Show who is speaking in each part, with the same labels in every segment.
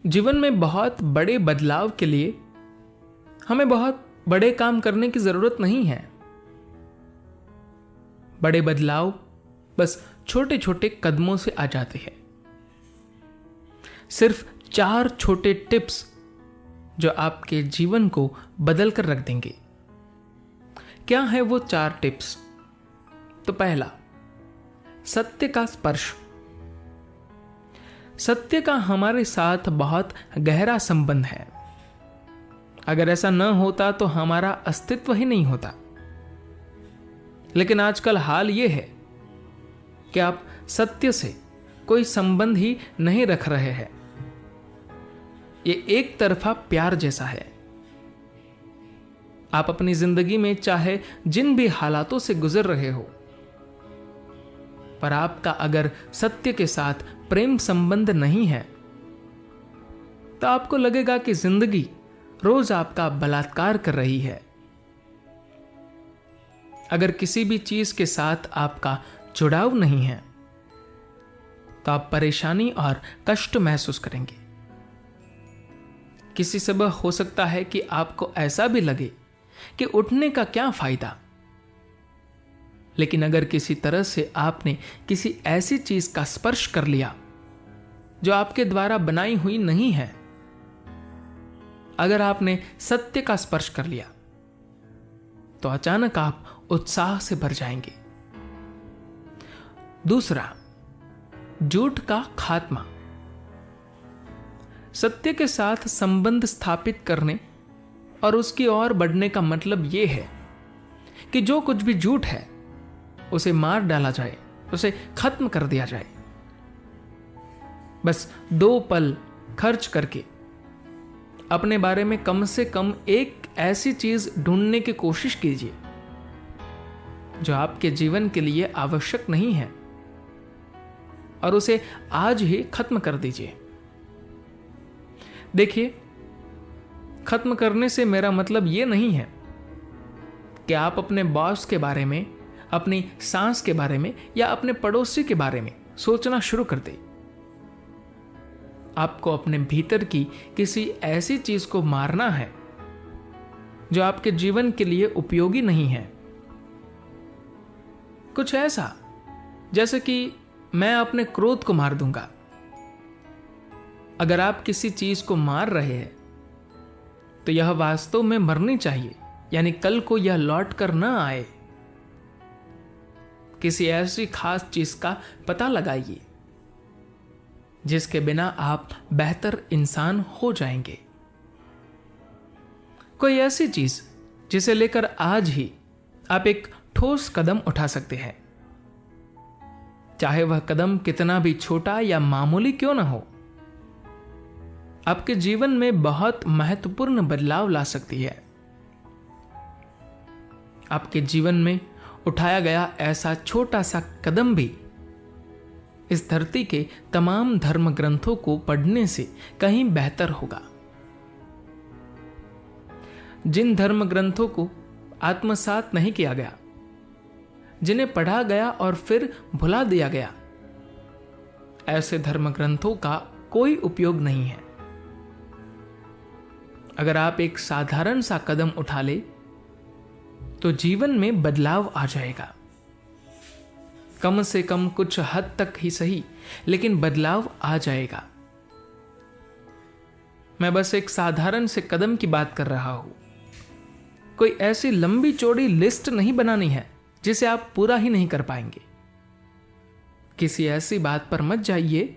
Speaker 1: जीवन में बहुत बड़े बदलाव के लिए हमें बहुत बड़े काम करने की जरूरत नहीं है। बड़े बदलाव बस छोटे छोटे कदमों से आ जाते हैं। सिर्फ 4 छोटे टिप्स जो आपके जीवन को बदल कर रख देंगे। क्या है वो 4 टिप्स? तो पहला, सत्य का स्पर्श। सत्य का हमारे साथ बहुत गहरा संबंध है। अगर ऐसा न होता तो हमारा अस्तित्व ही नहीं होता। लेकिन आजकल हाल यह है कि आप सत्य से कोई संबंध ही नहीं रख रहे हैं। ये एक तरफा प्यार जैसा है। आप अपनी जिंदगी में चाहे जिन भी हालातों से गुजर रहे हो, पर आपका अगर सत्य के साथ प्रेम संबंध नहीं है तो आपको लगेगा कि जिंदगी रोज आपका बलात्कार कर रही है। अगर किसी भी चीज के साथ आपका जुड़ाव नहीं है तो आप परेशानी और कष्ट महसूस करेंगे। किसी सबब हो सकता है कि आपको ऐसा भी लगे कि उठने का क्या फायदा। लेकिन अगर किसी तरह से आपने किसी ऐसी चीज का स्पर्श कर लिया जो आपके द्वारा बनाई हुई नहीं है, अगर आपने सत्य का स्पर्श कर लिया तो अचानक आप उत्साह से भर जाएंगे। दूसरा, झूठ का खात्मा। सत्य के साथ संबंध स्थापित करने और उसकी ओर बढ़ने का मतलब यह है कि जो कुछ भी झूठ है उसे मार डाला जाए, उसे खत्म कर दिया जाए। बस 2 पल खर्च करके अपने बारे में कम से कम एक ऐसी चीज ढूंढने की कोशिश कीजिए जो आपके जीवन के लिए आवश्यक नहीं है और उसे आज ही खत्म कर दीजिए। देखिए, खत्म करने से मेरा मतलब यह नहीं है कि आप अपने बॉस के बारे में, अपनी सांस के बारे में या अपने पड़ोसी के बारे में सोचना शुरू कर दें। आपको अपने भीतर की किसी ऐसी चीज को मारना है जो आपके जीवन के लिए उपयोगी नहीं है। कुछ ऐसा जैसे कि मैं अपने क्रोध को मार दूंगा। अगर आप किसी चीज को मार रहे हैं तो यह वास्तव में मरनी चाहिए, यानी कल को यह लौट कर न आए। किसी ऐसी खास चीज का पता लगाइए जिसके बिना आप बेहतर इंसान हो जाएंगे। कोई ऐसी चीज जिसे लेकर आज ही आप एक ठोस कदम उठा सकते हैं, चाहे वह कदम कितना भी छोटा या मामूली क्यों ना हो, आपके जीवन में बहुत महत्वपूर्ण बदलाव ला सकती है। आपके जीवन में उठाया गया ऐसा छोटा सा कदम भी इस धरती के तमाम धर्म ग्रंथों को पढ़ने से कहीं बेहतर होगा। जिन धर्म ग्रंथों को आत्मसात नहीं किया गया, जिन्हें पढ़ा गया और फिर भुला दिया गया, ऐसे धर्म ग्रंथों का कोई उपयोग नहीं है। अगर आप एक साधारण सा कदम उठा ले तो जीवन में बदलाव आ जाएगा। कम से कम कुछ हद तक ही सही, लेकिन बदलाव आ जाएगा। मैं बस एक साधारण से कदम की बात कर रहा हूं। कोई ऐसी लंबी चौड़ी लिस्ट नहीं बनानी है जिसे आप पूरा ही नहीं कर पाएंगे। किसी ऐसी बात पर मत जाइए।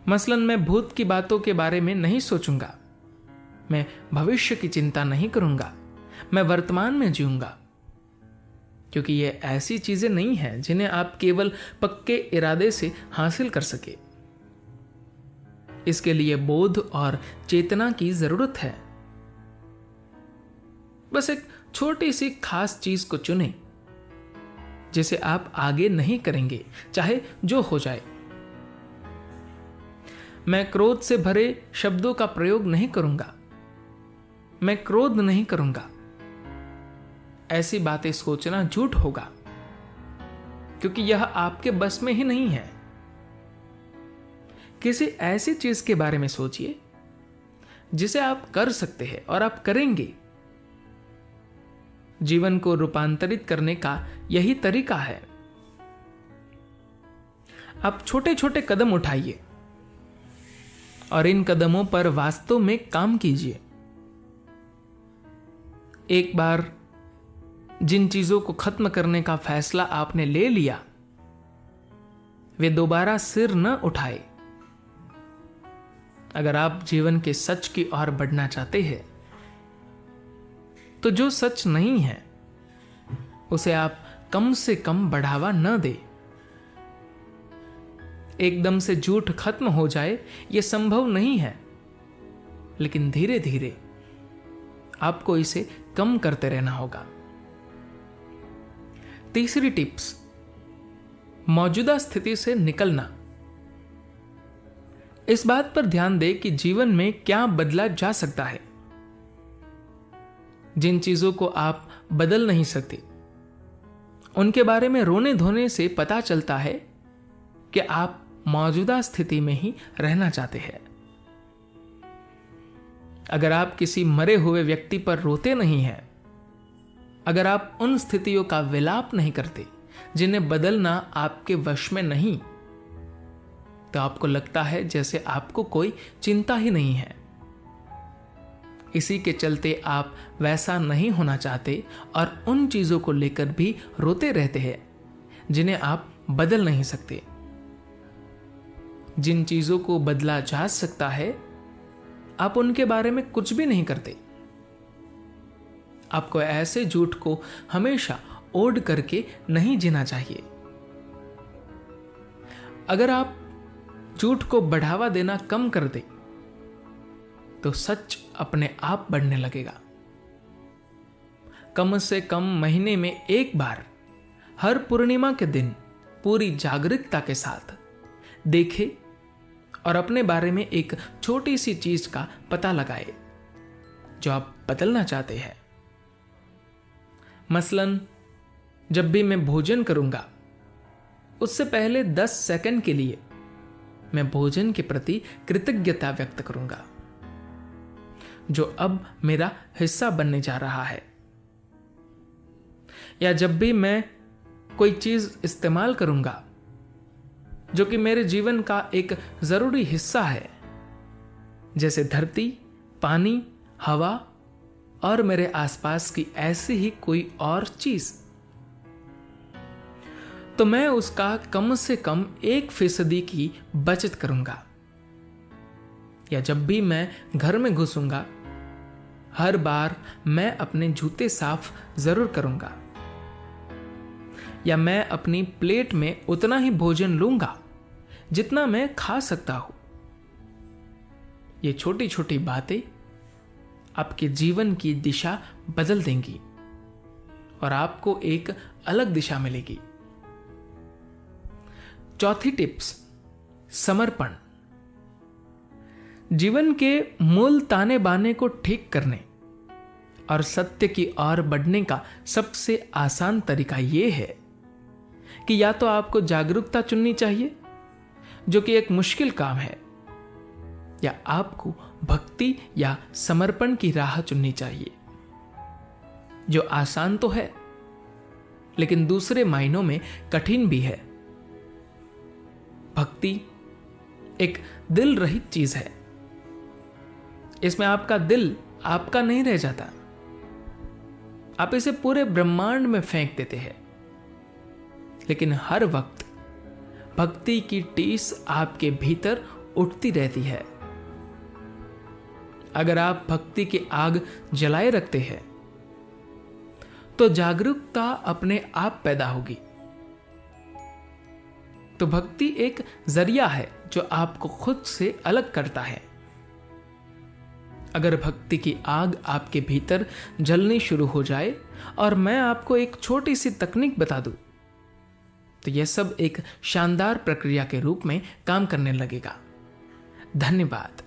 Speaker 1: मसलन मैं भूत की बातों के बारे में नहीं सोचूंगा, मैं भविष्य की चिंता नहीं करूंगा, मैं वर्तमान में जीऊंगा, क्योंकि ये ऐसी चीजें नहीं हैं जिन्हें आप केवल पक्के इरादे से हासिल कर सके। इसके लिए बोध और चेतना की जरूरत है। बस एक छोटी सी खास चीज को चुनें जिसे आप आगे नहीं करेंगे, चाहे जो हो जाए। मैं क्रोध से भरे शब्दों का प्रयोग नहीं करूंगा, मैं क्रोध नहीं करूंगा। ऐसी बातें सोचना झूठ होगा, क्योंकि यह आपके बस में ही नहीं है। किसी ऐसी चीज के बारे में सोचिए जिसे आप कर सकते हैं और आप करेंगे। जीवन को रूपांतरित करने का यही तरीका है। आप छोटे छोटे कदम उठाइए और इन कदमों पर वास्तव में काम कीजिए। एक बार जिन चीजों को खत्म करने का फैसला आपने ले लिया, वे दोबारा सिर न उठाए। अगर आप जीवन के सच की ओर बढ़ना चाहते हैं, तो जो सच नहीं है उसे आप कम से कम बढ़ावा न दें। एकदम से झूठ खत्म हो जाए यह संभव नहीं है, लेकिन धीरे धीरे आपको इसे कम करते रहना होगा। तीसरी टिप्स, मौजूदा स्थिति से निकलना। इस बात पर ध्यान दें कि जीवन में क्या बदला जा सकता है। जिन चीजों को आप बदल नहीं सकते, उनके बारे में रोने धोने से पता चलता है कि आप मौजूदा स्थिति में ही रहना चाहते हैं। अगर आप किसी मरे हुए व्यक्ति पर रोते नहीं हैं, अगर आप उन स्थितियों का विलाप नहीं करते जिन्हें बदलना आपके वश में नहीं, तो आपको लगता है जैसे आपको कोई चिंता ही नहीं है। इसी के चलते आप वैसा नहीं होना चाहते और उन चीजों को लेकर भी रोते रहते हैं जिन्हें आप बदल नहीं सकते। जिन चीजों को बदला जा सकता है, आप उनके बारे में कुछ भी नहीं करते। आपको ऐसे झूठ को हमेशा ओढ़ करके नहीं जीना चाहिए। अगर आप झूठ को बढ़ावा देना कम कर दे, तो सच अपने आप बढ़ने लगेगा। कम से कम महीने में एक बार, हर पूर्णिमा के दिन पूरी जागरूकता के साथ देखें और अपने बारे में एक छोटी सी चीज का पता लगाए जो आप बदलना चाहते हैं। मसलन, जब भी मैं भोजन करूंगा, उससे पहले 10 सेकंड के लिए मैं भोजन के प्रति कृतज्ञता व्यक्त करूंगा, जो अब मेरा हिस्सा बनने जा रहा है। या जब भी मैं कोई चीज इस्तेमाल करूंगा जो कि मेरे जीवन का एक जरूरी हिस्सा है, जैसे धरती, पानी, हवा और मेरे आसपास की ऐसी ही कोई और चीज, तो मैं उसका कम से कम 1% की बचत करूंगा। या जब भी मैं घर में घुसूंगा, हर बार मैं अपने जूते साफ जरूर करूंगा। या मैं अपनी प्लेट में उतना ही भोजन लूंगा जितना मैं खा सकता हूं। ये छोटी छोटी बातें आपके जीवन की दिशा बदल देंगी और आपको एक अलग दिशा मिलेगी। चौथी टिप्स, समर्पण। जीवन के मूल ताने बाने को ठीक करने और सत्य की ओर बढ़ने का सबसे आसान तरीका यह है कि या तो आपको जागरूकता चुननी चाहिए, जो कि एक मुश्किल काम है, या आपको भक्ति या समर्पण की राह चुननी चाहिए, जो आसान तो है लेकिन दूसरे मायनों में कठिन भी है। भक्ति एक दिल रहित चीज है। इसमें आपका दिल आपका नहीं रह जाता, आप इसे पूरे ब्रह्मांड में फेंक देते हैं। लेकिन हर वक्त भक्ति की टीस आपके भीतर उठती रहती है। अगर आप भक्ति की आग जलाए रखते हैं, तो जागरूकता अपने आप पैदा होगी। तो भक्ति एक जरिया है जो आपको खुद से अलग करता है। अगर भक्ति की आग आपके भीतर जलनी शुरू हो जाए और मैं आपको एक छोटी सी तकनीक बता दूं, तो यह सब एक शानदार प्रक्रिया के रूप में काम करने लगेगा। धन्यवाद।